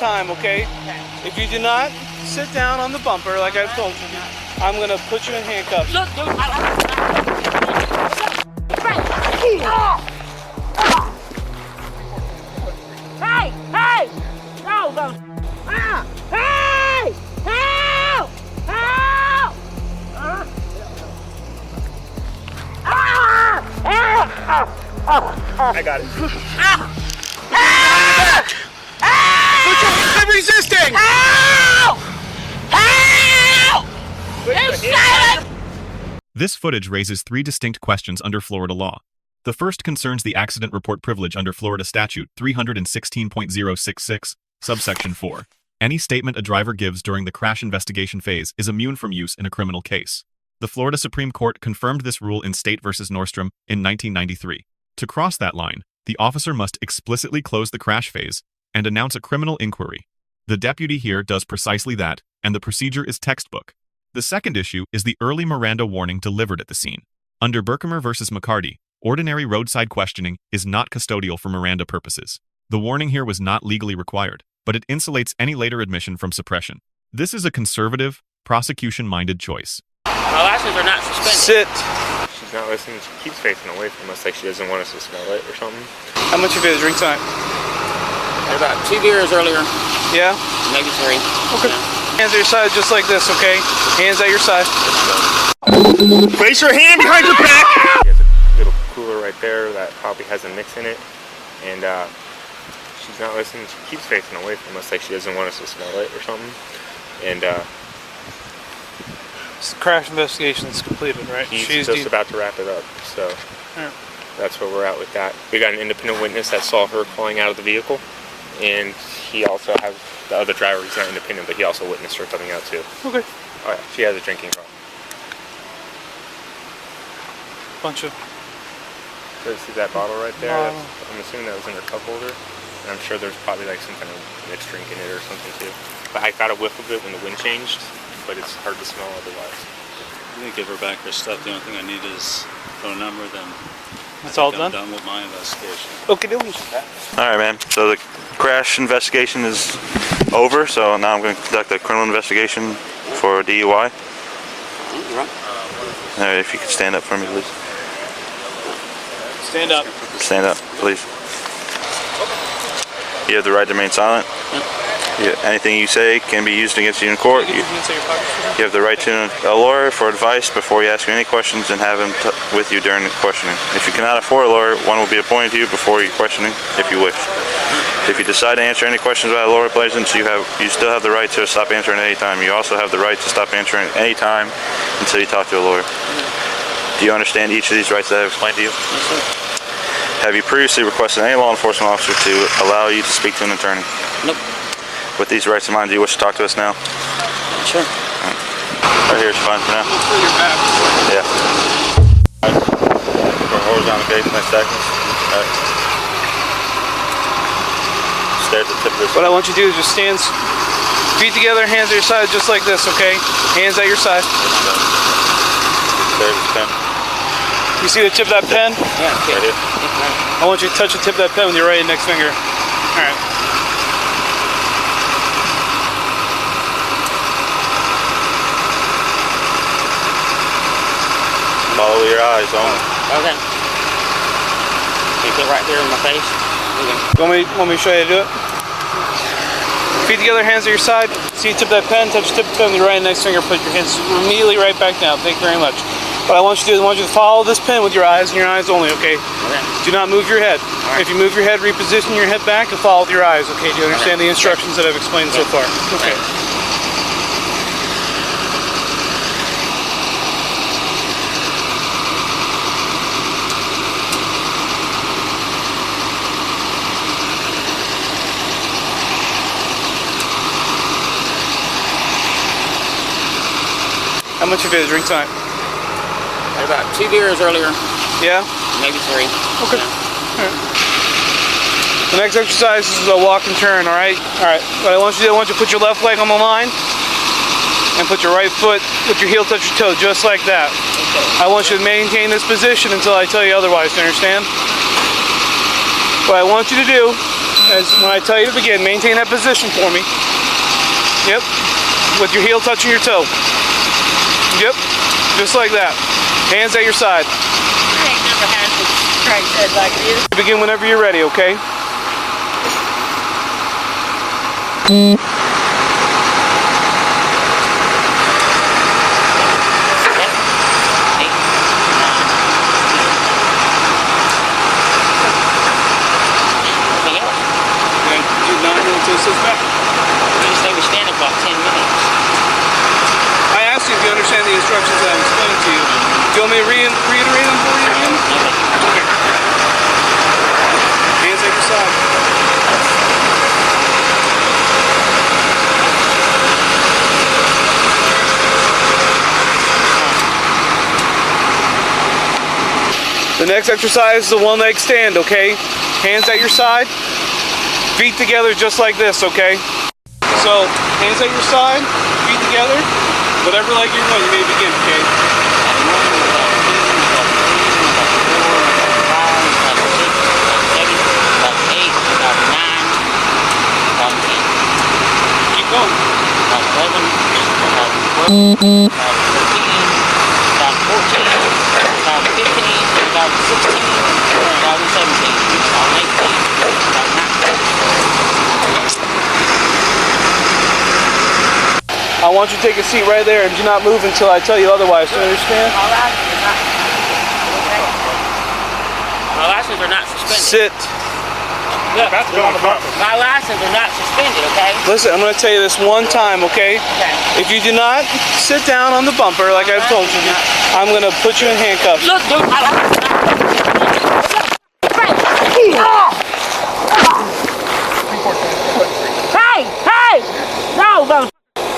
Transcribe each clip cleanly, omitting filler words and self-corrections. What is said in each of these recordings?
time, okay? If you do not sit down on the bumper like I've told you, I'm gonna put you in handcuffs. Look, dude, hey! Hey! No, no! Ah! Hey! Help! Help! I got it. Quit resisting! Help! Help! You silent! This footage raises three distinct questions under Florida law. The first concerns the accident report privilege under Florida Statute 316.066, subsection 4. Any statement a driver gives during the crash investigation phase is immune from use in a criminal case. The Florida Supreme Court confirmed this rule in State v. Nordstrom in 1993. To cross that line, the officer must explicitly close the crash phase and announce a criminal inquiry. The deputy here does precisely that, and the procedure is textbook. The second issue is the early Miranda warning delivered at the scene. Under Berkemer v. McCarty, ordinary roadside questioning is not custodial for Miranda purposes. The warning here was not legally required, but it insulates any later admission from suppression. This is a conservative, prosecution-minded choice. My license are not suspended. Sit. She's not listening. She keeps facing away from us like she doesn't want us to smell it or something. How much of it is drink time? About 2 beers earlier. Yeah? Maybe 3. Okay. Yeah. Hands at your side just like this, okay? Hands at your side. Place your hand behind your back! He has a little cooler right there that probably has a mix in it. And she's not listening. She keeps facing away from us like she doesn't want us to smell it or something. And crash investigation is completed, right? he's just about to wrap it up. So that's where we're at with that. We got an independent witness that saw her calling out of the vehicle. And he also has the other driver. He's not independent, but he also witnessed her coming out too. Okay. Oh yeah, she has a drinking problem. Bunch of... See that bottle right there? Bottle. I'm assuming that was in her cup holder. And I'm sure there's probably like some kind of mixed drink in it or something too. But I got a whiff of it when the wind changed, but it's hard to smell otherwise. I'm gonna give her back her stuff. The only thing I need is phone number. Then That's all I'm done? done with my investigation. Okay, dokie. All right, man. So the crash investigation is over. So now I'm going to conduct a criminal investigation for DUI. All right, if you could stand up for me, please. Stand up. Stand up, please. You have the right to remain silent. Anything you say can be used against you in court. You have the right to a lawyer for advice before you ask me any questions and have him with you during the questioning. If you cannot afford a lawyer, one will be appointed to you before your questioning, if you wish. If you decide to answer any questions about a lawyer license, you still have the right to stop answering at any time. You also have the right to stop answering at any time until you talk to a lawyer. Do you understand each of these rights that I've explained to you? Yes, sir. Have you previously requested any law enforcement officer to allow you to speak to an attorney? Nope. With these rights in mind, do you wish to talk to us now? Sure. Right here is fine for now. Yeah. For horizontal gaze, 10 seconds. All right. Stare at the tip of this. What I want you to do is just stand, feet together, hands at your side just like this, okay? Hands at your side. Stare at this pen. You see the tip of that pen? Yeah, okay. Right here. I want you to touch the tip of that pen with your right index finger. All right. Follow your eyes only. Okay. You put it right there in my face. Okay. Want me to show you how to do it? Feet together, hands at your side. See the tip of that pen, touch the tip of the pen with your right index finger, put your hands immediately right back down. Thank you very much. What I want you to do is I want you to follow this pen with your eyes and your eyes only, okay? Okay. Do not move your head. Right. If you move your head, reposition your head back and follow with your eyes, okay? Do you understand the instructions that I've explained so far? Okay. How much of it is drink time? About 2 beers earlier. Yeah? Maybe 3. Okay. Yeah. Alright. The next exercise is a walk and turn, alright? Alright. What I want you to do, I want you to put your left leg on the line and put your right foot with your heel touch your toe, just like that. Okay. I want you to maintain this position until I tell you otherwise, you understand? What I want you to do As when I tell you to begin, maintain that position for me. Yep. With your heel touching your toe. Yep. Just like that. Hands at your side. I ain't never had this straight head like this. Begin whenever you're ready, okay? They were standing for about 10 minutes. I asked you if you understand the instructions that I'm explaining to you. Do you want me to reiterate them for you again? Okay. Hands at your side. The next exercise is the one leg stand, okay? Hands at your side. Feet together just like this, okay? So, hands at your side, feet together. Whatever leg you're going, you may begin, okay? Keep going. 11, 14, I want you to take a seat right there and do not move until I tell you otherwise. Do you understand? My license are not suspended. Sit. Look, my license are not suspended, okay? Listen, I'm going to tell you this one time, okay? Okay. If you do not sit down on the bumper like I've told you, I'm going to put you in handcuffs. Look, dude, my license is not Hey! Hey! No, no!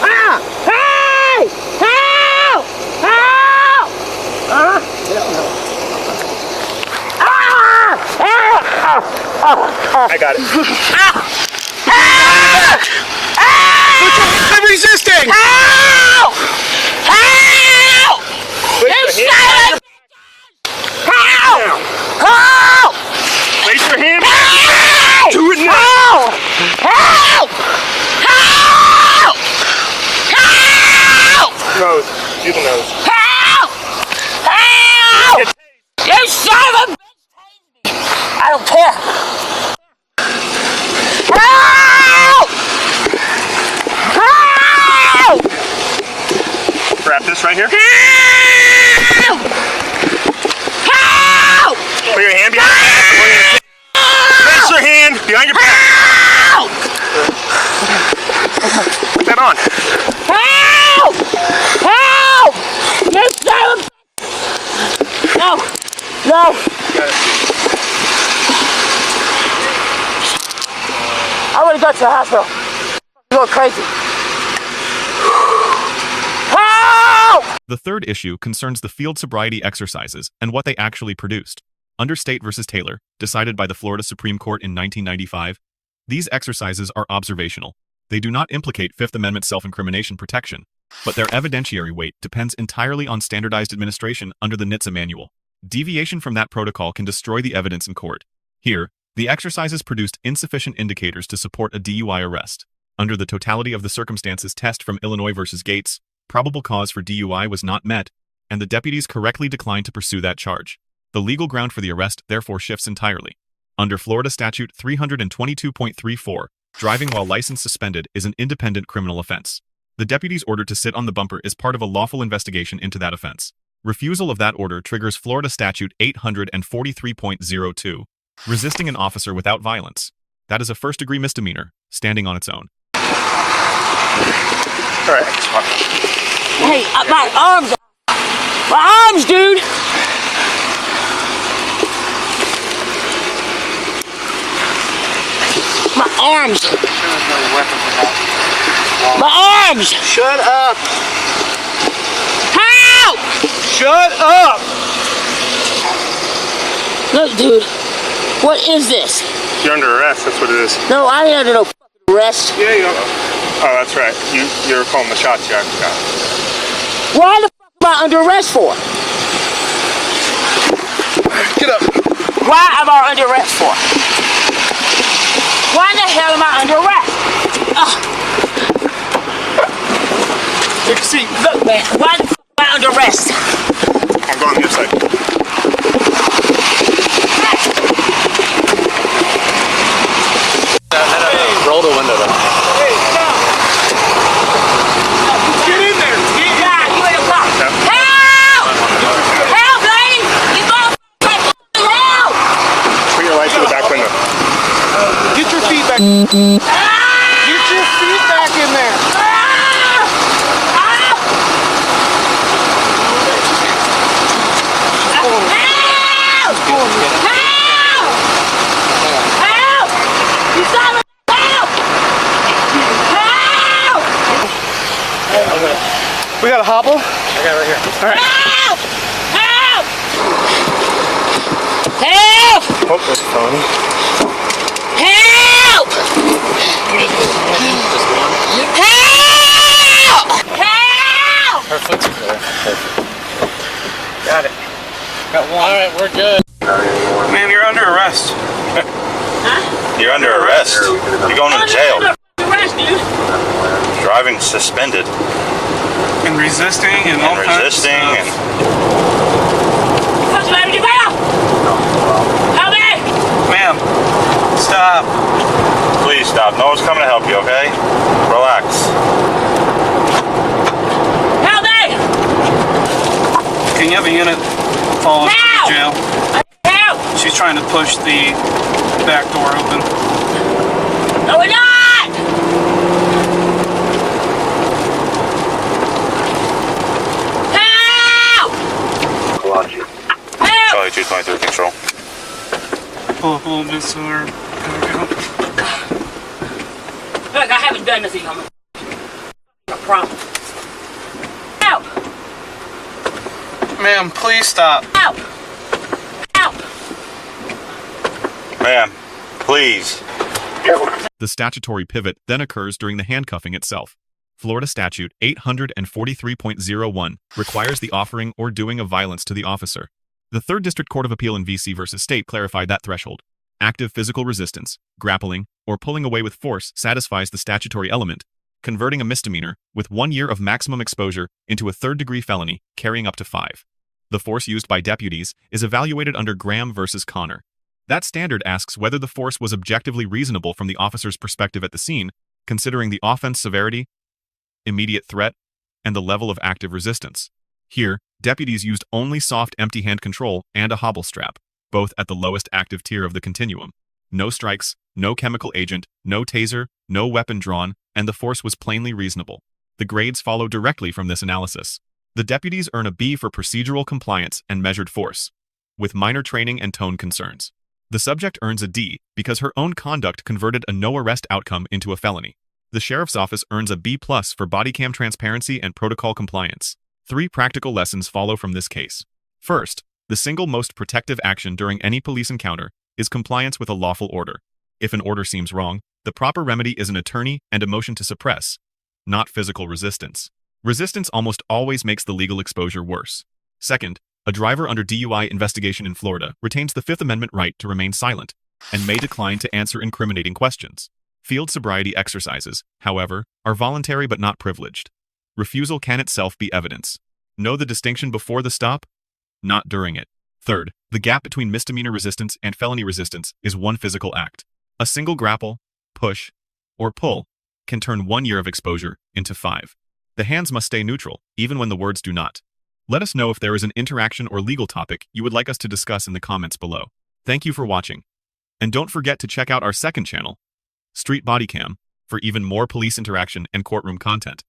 Hey! Help! Help! I got it. I'm resisting! Help! Help! You son of a Help! Help! Place your hand. Hey! Do it now. Help! Help! Help! Nose. Do the nose. Help! Help! You son of a bitch! I don't care. Help! Help! Grab this right here. Help! Help! Put your hand behind your back. Place your hand behind your back. Help! Put that on. Help! Help! You son of a No! No! I want to go to the hospital. I'm going crazy. Help! The third issue concerns the field sobriety exercises and what they actually produced. Under State versus Taylor, decided by the Florida Supreme Court in 1995, these exercises are observational. They do not implicate Fifth Amendment self-incrimination protection, but their evidentiary weight depends entirely on standardized administration under the NHTSA manual. Deviation from that protocol can destroy the evidence in court. Here, the exercises produced insufficient indicators to support a DUI arrest. Under the totality of the circumstances test from Illinois versus Gates, probable cause for DUI was not met, and the deputies correctly declined to pursue that charge. The legal ground for the arrest therefore shifts entirely. Under Florida Statute 322.34, driving while license suspended is an independent criminal offense. The deputy's order to sit on the bumper is part of a lawful investigation into that offense. Refusal of that order triggers Florida Statute 843.02, resisting an officer without violence. That is a first-degree misdemeanor, standing on its own. All right. Hey, my arms! My arms, dude! My arms! My arms! Shut up! Help! Shut up! Look, dude. What is this? You're under arrest. That's what it is. No, I ain't under no fucking arrest. Yeah, you are. Oh, that's right. You're calling the shots. You actually got it. Why the fuck am I under arrest for? Get up. Why am I under arrest for? Why the hell am I under arrest? Take a seat. Look, man, why the fuck am I under arrest? I'm going on your side. Roll the window down. Hey, stop. Get in there. Yeah, you in the car. Help! Help, lady! You motherfucker! Help! Put your lights to the back window. Get your feet back. Get your feet back in there. Help! Help! You son of a help! Help! We got a hobble. I got it right here. All right. Help! Help! Help! Oh, there's a felony. Help! Help! Help! Her foot's there. Got it. Got one. All right, we're good. Ma'am, you're under arrest. You're under arrest. You're going to jail. Arrest you. Driving suspended. And resisting and all And kinds resisting of and stuff. What's the matter with you, ma'am? Help me! Ma'am, stop. please stop. No one's coming to help you, okay? Relax. Help me! Can you have a unit follow us to Now! the jail? Help! She's trying to push the back door open. No, we're not! Help! Help! Charlie 223 control. Pull up a little bit so we're gonna go. Look, I haven't done nothing. I'm a problem. Help! Ma'am, please stop. Help! Help! Ma'am, please. The statutory pivot then occurs during the handcuffing itself. Florida Statute 843.01 requires the offering or doing of violence to the officer. The 3rd District Court of Appeal in VC v. State clarified that threshold. Active physical resistance, grappling, or pulling away with force satisfies the statutory element, converting a misdemeanor with 1 year of maximum exposure into a 3rd-degree felony carrying up to 5. The force used by deputies is evaluated under Graham v. Connor. That standard asks whether the force was objectively reasonable from the officer's perspective at the scene, considering the offense severity, immediate threat, and the level of active resistance. Here, deputies used only soft empty hand control and a hobble strap, both at the lowest active tier of the continuum. No strikes, no chemical agent, no taser, no weapon drawn, and the force was plainly reasonable. The grades follow directly from this analysis. The deputies earn a B for procedural compliance and measured force, with minor training and tone concerns. The subject earns a D because her own conduct converted a no-arrest outcome into a felony. The sheriff's office earns a B+ for bodycam transparency and protocol compliance. 3 practical lessons follow from this case. First, the single most protective action during any police encounter is compliance with a lawful order. If an order seems wrong, the proper remedy is an attorney and a motion to suppress, not physical resistance. Resistance almost always makes the legal exposure worse. Second, a driver under DUI investigation in Florida retains the 5th Amendment right to remain silent and may decline to answer incriminating questions. Field sobriety exercises, however, are voluntary but not privileged. Refusal can itself be evidence. Know the distinction before the stop, not during it. Third, the gap between misdemeanor resistance and felony resistance is one physical act. A single grapple, push, or pull can turn 1 year of exposure into 5. The hands must stay neutral, even when the words do not. Let us know if there is an interaction or legal topic you would like us to discuss in the comments below. Thank you for watching. And don't forget to check out our second channel, Street Bodycam, for even more police interaction and courtroom content.